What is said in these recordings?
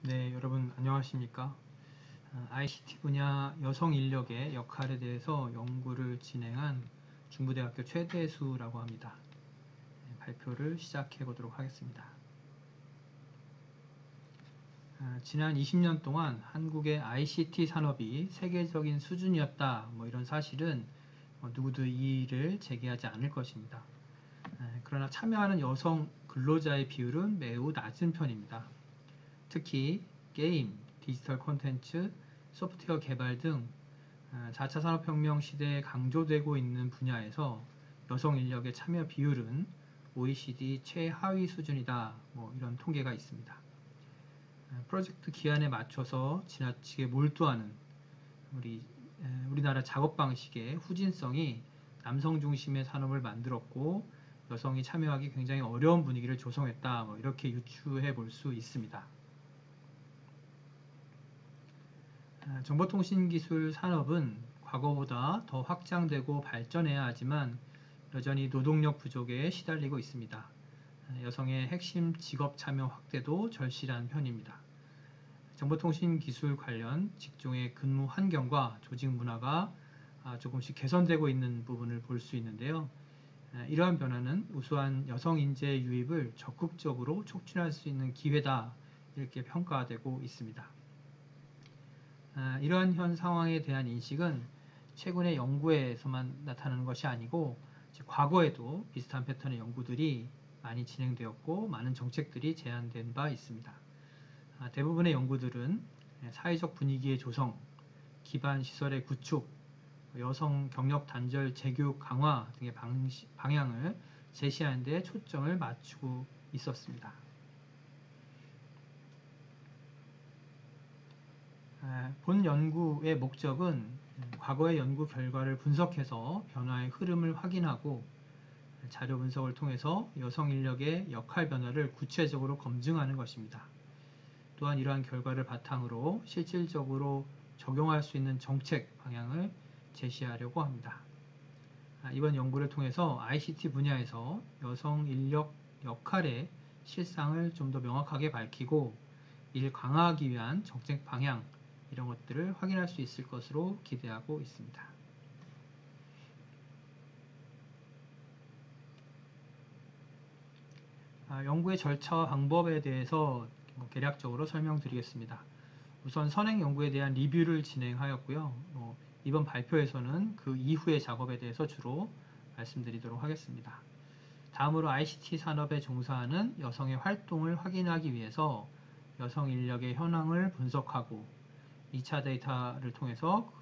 네, 여러분 안녕하십니까? ICT 분야 여성 인력의 역할에 대해서 연구를 진행한 중부대학교 최대수라고 합니다. 발표를 시작해 보도록 하겠습니다. 지난 20년 동안 한국의 ICT 산업이 세계적인 수준이었다, 이런 사실은 누구도 이의를 제기하지 않을 것입니다. 그러나 참여하는 여성 근로자의 비율은 매우 낮은 편입니다. 특히 게임, 디지털 콘텐츠, 소프트웨어 개발 등 4차 산업혁명 시대에 강조되고 있는 분야에서 여성 인력의 참여 비율은 OECD 최하위 수준이다. 이런 통계가 있습니다. 프로젝트 기한에 맞춰서 지나치게 몰두하는 우리나라 작업 방식의 후진성이 남성 중심의 산업을 만들었고 여성이 참여하기 굉장히 어려운 분위기를 조성했다. 이렇게 유추해 볼 수 있습니다. 정보통신기술 산업은 과거보다 더 확장되고 발전해야 하지만 여전히 노동력 부족에 시달리고 있습니다. 여성의 핵심 직업 참여 확대도 절실한 편입니다. 정보통신기술 관련 직종의 근무 환경과 조직 문화가 조금씩 개선되고 있는 부분을 볼 수 있는데요. 이러한 변화는 우수한 여성 인재 유입을 적극적으로 촉진할 수 있는 기회다, 이렇게 평가되고 있습니다. 이러한 현 상황에 대한 인식은 최근의 연구에서만 나타나는 것이 아니고 과거에도 비슷한 패턴의 연구들이 많이 진행되었고 많은 정책들이 제안된 바 있습니다. 대부분의 연구들은 사회적 분위기의 조성, 기반 시설의 구축, 여성 경력 단절 재교육 강화 등의 방향을 제시하는 데 초점을 맞추고 있었습니다. 본 연구의 목적은 과거의 연구 결과를 분석해서 변화의 흐름을 확인하고 자료 분석을 통해서 여성 인력의 역할 변화를 구체적으로 검증하는 것입니다. 또한 이러한 결과를 바탕으로 실질적으로 적용할 수 있는 정책 방향을 제시하려고 합니다. 이번 연구를 통해서 ICT 분야에서 여성 인력 역할의 실상을 좀 더 명확하게 밝히고 이를 강화하기 위한 정책 방향, 이런 것들을 확인할 수 있을 것으로 기대하고 있습니다. 연구의 절차와 방법에 대해서 개략적으로 설명드리겠습니다. 우선 선행 연구에 대한 리뷰를 진행하였고요. 이번 발표에서는 그 이후의 작업에 대해서 주로 말씀드리도록 하겠습니다. 다음으로 ICT 산업에 종사하는 여성의 활동을 확인하기 위해서 여성 인력의 현황을 분석하고 2차 데이터를 통해서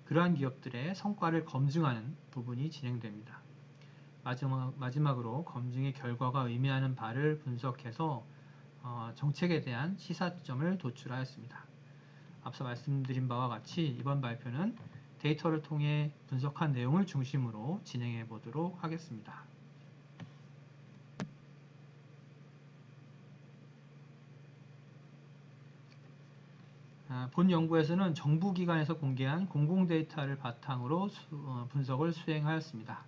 그러한 기업들의 성과를 검증하는 부분이 진행됩니다. 마지막으로 검증의 결과가 의미하는 바를 분석해서 정책에 대한 시사점을 도출하였습니다. 앞서 말씀드린 바와 같이 이번 발표는 데이터를 통해 분석한 내용을 중심으로 진행해 보도록 하겠습니다. 본 연구에서는 정부기관에서 공개한 공공 데이터를 바탕으로 분석을 수행하였습니다.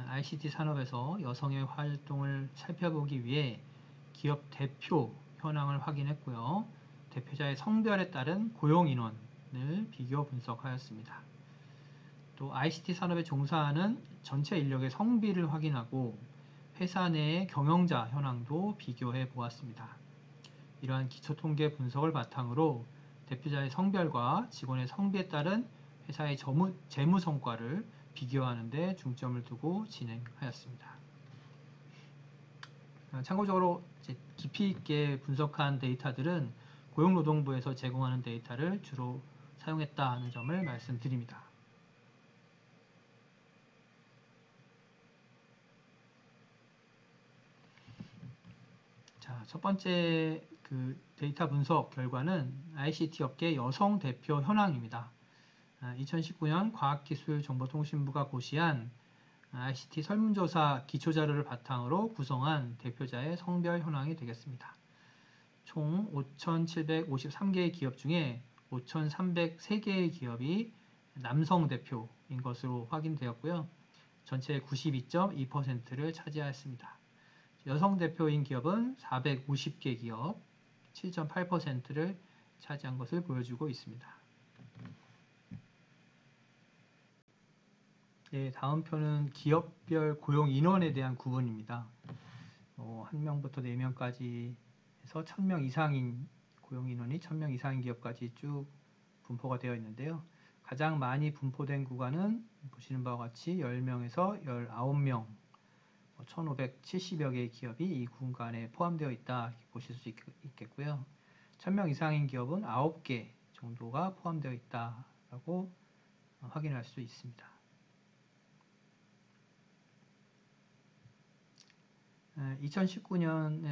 ICT 산업에서 여성의 활동을 살펴보기 위해 기업 대표 현황을 확인했고요. 대표자의 성별에 따른 고용 인원을 비교 분석하였습니다. 또 ICT 산업에 종사하는 전체 인력의 성비를 확인하고 회사 내의 경영자 현황도 비교해 보았습니다. 이러한 기초통계 분석을 바탕으로 대표자의 성별과 직원의 성비에 따른 회사의 재무 성과를 비교하는 데 중점을 두고 진행하였습니다. 참고적으로 깊이 있게 분석한 데이터들은 고용노동부에서 제공하는 데이터를 주로 사용했다는 점을 말씀드립니다. 자, 첫 번째 데이터 분석 결과는 ICT 업계 여성 대표 현황입니다. 2019년 과학기술정보통신부가 고시한 ICT 설문조사 기초자료를 바탕으로 구성한 대표자의 성별 현황이 되겠습니다. 총 5,753개의 기업 중에 5,303개의 기업이 남성 대표인 것으로 확인되었고요. 전체의 92.2%를 차지하였습니다. 여성 대표인 기업은 450개 기업, 7.8%를 차지한 것을 보여주고 있습니다. 네, 다음 표는 기업별 고용 인원에 대한 구분입니다. 1명부터 4명까지 해서 1000명 이상인 고용 인원이 1000명 이상인 기업까지 쭉 분포가 되어 있는데요. 가장 많이 분포된 구간은 보시는 바와 같이 10명에서 19명, 1570여 개의 기업이 이 구간에 포함되어 있다 이렇게 보실 수 있겠고요. 1000명 이상인 기업은 9개 정도가 포함되어 있다라고 확인할 수 있습니다. 2019년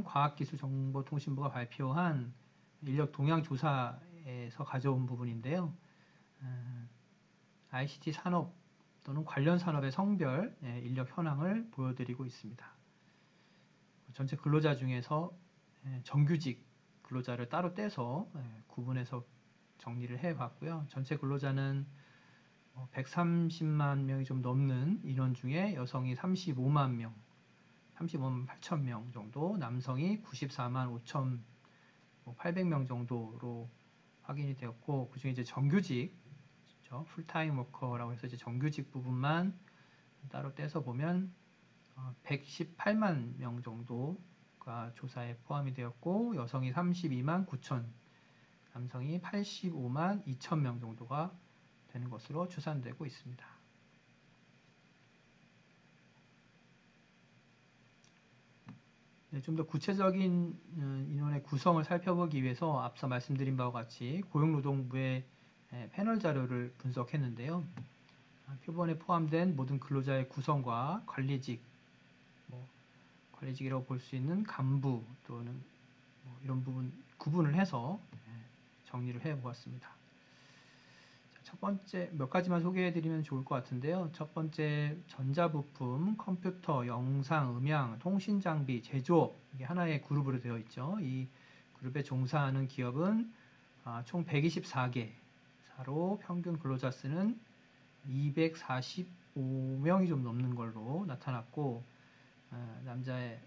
과학기술정보통신부가 발표한 인력 동향 조사에서 가져온 부분인데요. ICT 산업 또는 관련 산업의 성별 인력 현황을 보여드리고 있습니다. 전체 근로자 중에서 정규직 근로자를 따로 떼서 구분해서 정리를 해봤고요. 전체 근로자는 130만 명이 좀 넘는 인원 중에 여성이 35만 명, 35만 8천 명 정도, 남성이 94만 5천 800명 정도로 확인이 되었고, 그중에 이제 정규직, 풀타임 워커라고 해서 이제 정규직 부분만 따로 떼서 보면 118만 명 정도가 조사에 포함이 되었고, 여성이 32만 9천, 남성이 85만 2천 명 정도가 되는 것으로 추산되고 있습니다. 네, 좀 더 구체적인 인원의 구성을 살펴보기 위해서 앞서 말씀드린 바와 같이 고용노동부의 패널 자료를 분석했는데요. 표본에 포함된 모든 근로자의 구성과 관리직, 관리직이라고 볼 수 있는 간부 또는 이런 부분 구분을 해서 정리를 해보았습니다. 첫 번째 몇 가지만 소개해드리면 좋을 것 같은데요. 첫 번째 전자부품, 컴퓨터, 영상, 음향, 통신장비, 제조업 이게 하나의 그룹으로 되어 있죠. 이 그룹에 종사하는 기업은 총 124개사로 평균 근로자 수는 245명이 좀 넘는 걸로 나타났고, 남자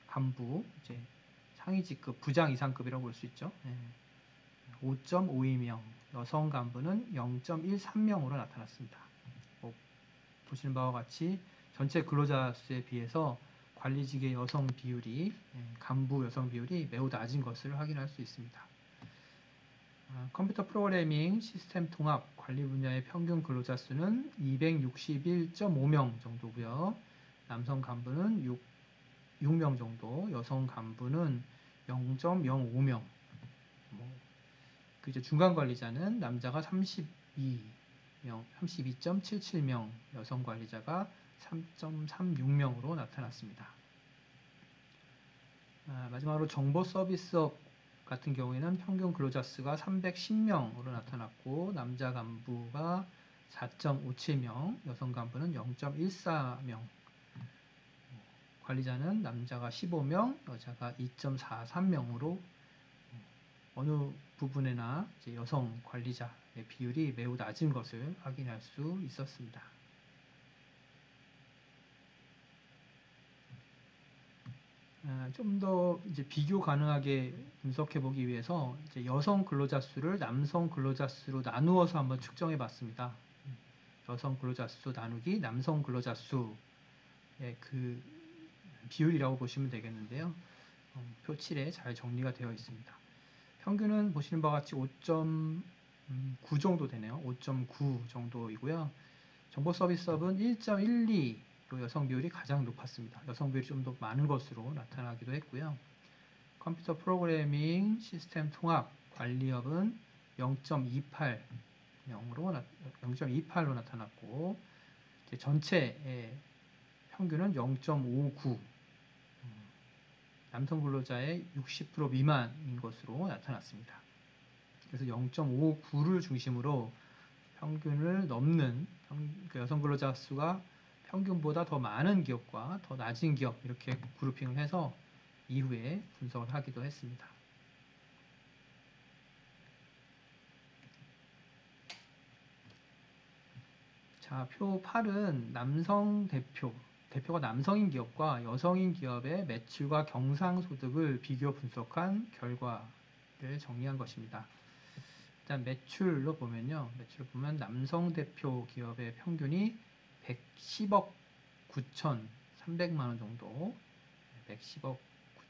간부 이제 상위 직급 부장 이상급이라고 볼 수 있죠. 5.52명, 여성 간부는 0.13명으로 나타났습니다. 보시는 바와 같이 전체 근로자 수에 비해서 관리직의 여성 비율이, 간부 여성 비율이 매우 낮은 것을 확인할 수 있습니다. 컴퓨터 프로그래밍, 시스템 통합, 관리 분야의 평균 근로자 수는 261.5명 정도고요. 남성 간부는 6명 정도, 여성 간부는 0.05명. 그 이제 중간 관리자는 남자가 32.77명, 여성 관리자가 3.36명으로 나타났습니다. 마지막으로 정보 서비스업 같은 경우에는 평균 근로자 수가 310명으로 나타났고, 남자 간부가 4.57명, 여성 간부는 0.14명, 관리자는 남자가 15명, 여자가 2.43명으로 어느 부분에나 이제 여성 관리자의 비율이 매우 낮은 것을 확인할 수 있었습니다. 좀 더 이제 비교 가능하게 분석해 보기 위해서 이제 여성 근로자 수를 남성 근로자 수로 나누어서 한번 측정해 봤습니다. 여성 근로자 수 나누기 남성 근로자 수의 그 비율이라고 보시면 되겠는데요. 표 7에 잘 정리가 되어 있습니다. 평균은 보시는 바와 같이 5.9 정도 되네요. 5.9 정도이고요. 정보 서비스업은 1.12로 여성 비율이 가장 높았습니다. 여성 비율이 좀 더 많은 것으로 나타나기도 했고요. 컴퓨터 프로그래밍, 시스템 통합, 관리업은 0.28로 나타났고, 전체의 평균은 0.59, 남성 근로자의 60% 미만인 것으로 나타났습니다. 그래서 0.59를 중심으로 평균을 넘는 여성 근로자 수가 평균보다 더 많은 기업과 더 낮은 기업 이렇게 그룹핑을 해서 이후에 분석을 하기도 했습니다. 자, 표 8은 남성 대표 대표가 남성인 기업과 여성인 기업의 매출과 경상소득을 비교 분석한 결과를 정리한 것입니다. 일단 매출로 보면요. 매출 보면 남성 대표 기업의 평균이 110억 9,300만 원 정도, 110억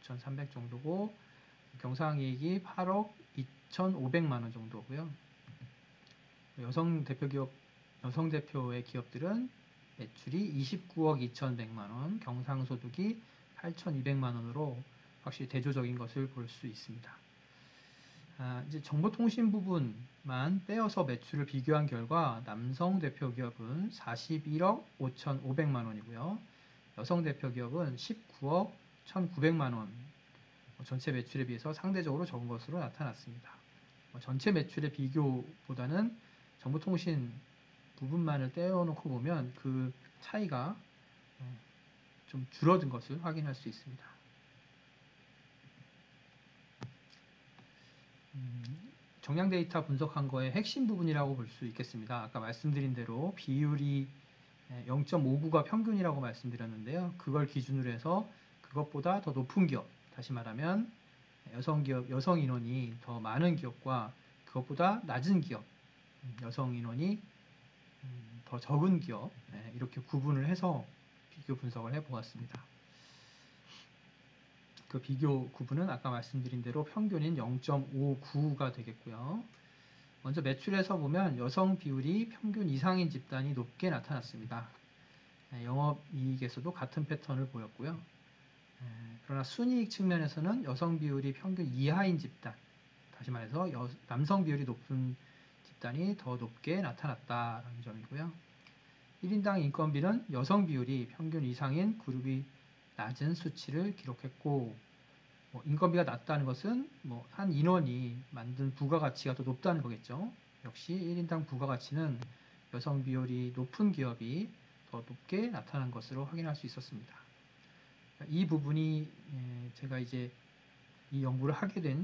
9,300 정도고 경상이익이 8억 2,500만 원 정도고요. 여성 대표의 기업들은 매출이 29억 2,100만 원, 경상소득이 8,200만 원으로 확실히 대조적인 것을 볼 수 있습니다. 이제 정보통신 부분만 빼어서 매출을 비교한 결과 남성 대표 기업은 41억 5,500만 원이고요. 여성 대표 기업은 19억 1,900만 원, 전체 매출에 비해서 상대적으로 적은 것으로 나타났습니다. 전체 매출의 비교보다는 정보통신 부분만을 떼어놓고 보면 그 차이가 좀 줄어든 것을 확인할 수 있습니다. 정량 데이터 분석한 거의 핵심 부분이라고 볼 수 있겠습니다. 아까 말씀드린 대로 비율이 0.59가 평균이라고 말씀드렸는데요. 그걸 기준으로 해서 그것보다 더 높은 기업, 다시 말하면 여성 인원이 더 많은 기업과 그것보다 낮은 기업, 여성 인원이 더 적은 기업, 이렇게 구분을 해서 비교 분석을 해보았습니다. 그 비교 구분은 아까 말씀드린 대로 평균인 0.59가 되겠고요. 먼저 매출에서 보면 여성 비율이 평균 이상인 집단이 높게 나타났습니다. 영업이익에서도 같은 패턴을 보였고요. 그러나 순이익 측면에서는 여성 비율이 평균 이하인 집단, 다시 말해서 남성 비율이 높은 집단이 더 높게 나타났다는 점이고요. 1인당 인건비는 여성 비율이 평균 이상인 그룹이 낮은 수치를 기록했고, 인건비가 낮다는 것은 한 인원이 만든 부가가치가 더 높다는 거겠죠. 역시 1인당 부가가치는 여성 비율이 높은 기업이 더 높게 나타난 것으로 확인할 수 있었습니다. 이 부분이 제가 이제 이 연구를 하게 된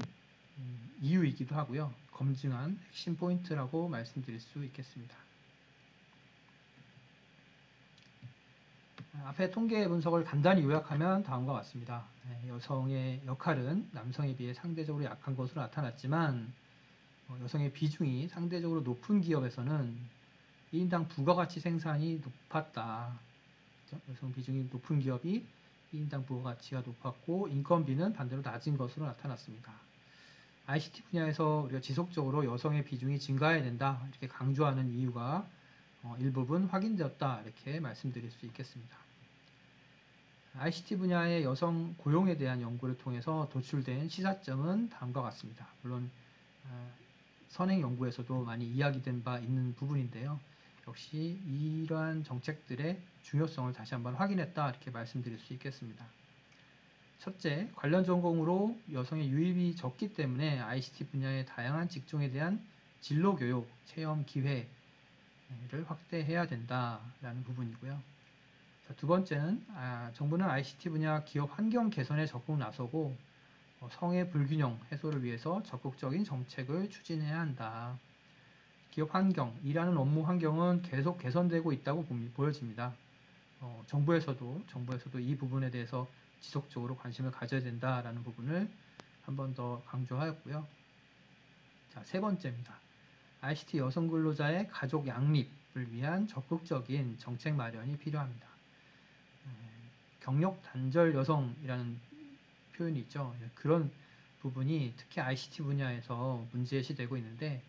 이유이기도 하고요. 검증한 핵심 포인트라고 말씀드릴 수 있겠습니다. 앞에 통계 분석을 간단히 요약하면 다음과 같습니다. 여성의 역할은 남성에 비해 상대적으로 약한 것으로 나타났지만 여성의 비중이 상대적으로 높은 기업에서는 1인당 부가가치 생산이 높았다. 여성 비중이 높은 기업이 1인당 부가가치가 높았고 인건비는 반대로 낮은 것으로 나타났습니다. ICT 분야에서 우리가 지속적으로 여성의 비중이 증가해야 된다 이렇게 강조하는 이유가 일부분 확인되었다 이렇게 말씀드릴 수 있겠습니다. ICT 분야의 여성 고용에 대한 연구를 통해서 도출된 시사점은 다음과 같습니다. 물론 선행 연구에서도 많이 이야기된 바 있는 부분인데요. 역시 이러한 정책들의 중요성을 다시 한번 확인했다 이렇게 말씀드릴 수 있겠습니다. 첫째, 관련 전공으로 여성의 유입이 적기 때문에 ICT 분야의 다양한 직종에 대한 진로 교육, 체험 기회를 확대해야 된다라는 부분이고요. 두 번째는 정부는 ICT 분야 기업 환경 개선에 적극 나서고 성의 불균형 해소를 위해서 적극적인 정책을 추진해야 한다. 기업 환경, 일하는 업무 환경은 계속 개선되고 있다고 보여집니다. 정부에서도 이 부분에 대해서 지속적으로 관심을 가져야 된다라는 부분을 한 번 더 강조하였고요. 자, 세 번째입니다. ICT 여성 근로자의 가족 양립을 위한 적극적인 정책 마련이 필요합니다. 경력 단절 여성이라는 표현이 있죠. 그런 부분이 특히 ICT 분야에서 문제시되고 있는데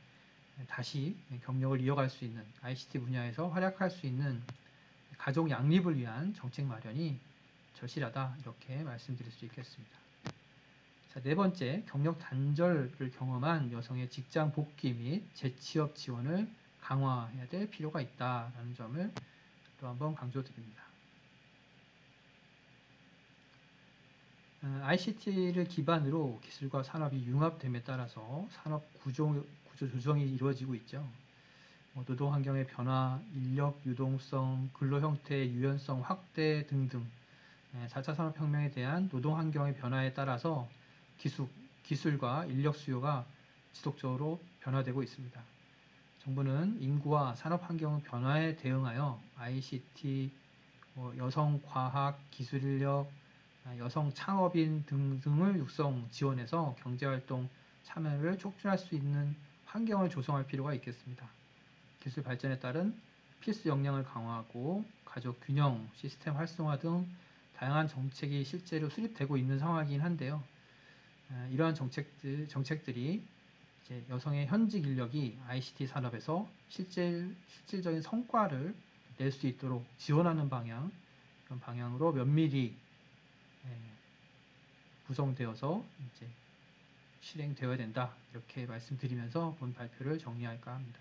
다시 경력을 이어갈 수 있는 ICT 분야에서 활약할 수 있는 가족 양립을 위한 정책 마련이 절실하다 이렇게 말씀드릴 수 있겠습니다. 자, 네 번째, 경력 단절을 경험한 여성의 직장 복귀 및 재취업 지원을 강화해야 될 필요가 있다는 점을 또 한번 강조드립니다. ICT를 기반으로 기술과 산업이 융합됨에 따라서 산업 구조 조정이 이루어지고 있죠. 노동 환경의 변화, 인력 유동성, 근로 형태의 유연성 확대 등등 4차 산업혁명에 대한 노동 환경의 변화에 따라서 기술과 인력 수요가 지속적으로 변화되고 있습니다. 정부는 인구와 산업 환경 변화에 대응하여 ICT 여성 과학 기술 인력, 여성 창업인 등등을 육성 지원해서 경제활동 참여를 촉진할 수 있는 환경을 조성할 필요가 있겠습니다. 기술 발전에 따른 필수 역량을 강화하고 가족 균형, 시스템 활성화 등 다양한 정책이 실제로 수립되고 있는 상황이긴 한데요. 이러한 정책들이 이제 여성의 현직 인력이 ICT 산업에서 실질적인 성과를 낼 수 있도록 지원하는 그런 방향으로 면밀히 구성되어서 이제 실행되어야 된다. 이렇게 말씀드리면서 본 발표를 정리할까 합니다.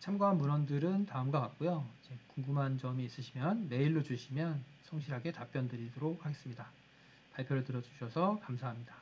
참고한 문헌들은 다음과 같고요. 궁금한 점이 있으시면 메일로 주시면 성실하게 답변 드리도록 하겠습니다. 발표를 들어주셔서 감사합니다.